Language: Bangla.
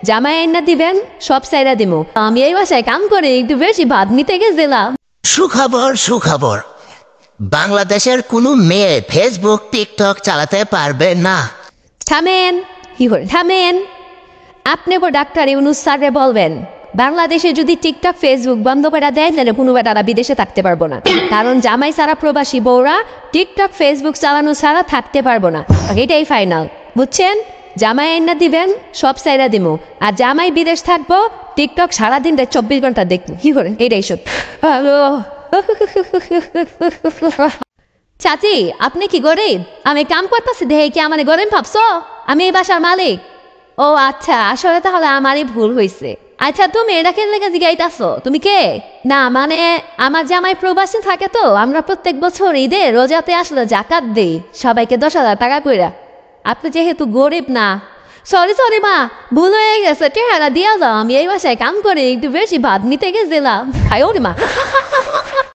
জামাই আইনা দিবেন, সব সাইরা দিমু। আমি এই বাসায় কাম করে একটু বেশি ভাত নিতে গেছিলাম। সুখবর সুখবর, বাংলাদেশের কোনো মেয়ে ফেসবুক টিকটক চালাতে পারবে না। থামেন, কি করে থামেন। আপনি ডাক্তার ইউনুস স্যারে বলবেন বাংলাদেশে যদি টিকটক ফেসবুক বন্ধ করে দেয় তাহলে কোনো বেটারা বিদেশে থাকতে পারবো না, কারণ জামাই ছাড়া প্রবাসী বউরা টিকটক ফেসবুক চালানো ছাড়া থাকতে পারবো না। এটাই ফাইনাল, বুঝছেন? জামাই আইনা দিবেন, সব সাইরা দিমু। আর জামাই বিদেশ থাকবো, টিকটক সারাদিন 24 ঘন্টা দেখবো। কি করেন? এটাই সব। হ্যালো চাচি, আপনি কি গরিব? আমি কাম করতেছি দেখে কি আমার গরিব ভাবছো? আমি এই বাসার মালিক। ও আচ্ছা, আসলে তাহলে আমারই ভুল হয়েছে। আচ্ছা, তুমি এটাকে লেগে জিগাইতাছো, তুমি কে? না মানে আমার জামাই প্রবাসী থাকে তো, আমরা প্রত্যেক বছর ঈদে রোজাতে আসলে জাকাত দিই সবাইকে 10,000 টাকা করে। আপনি যেহেতু গরিব না, সরি মা, ভুল হয়ে গেছে, টেহারা দিয়া দাও। আমি এই বাসায় কাম করে একটু বেশি ভাত নিতে গেছিলাম। খাই ওরে মা।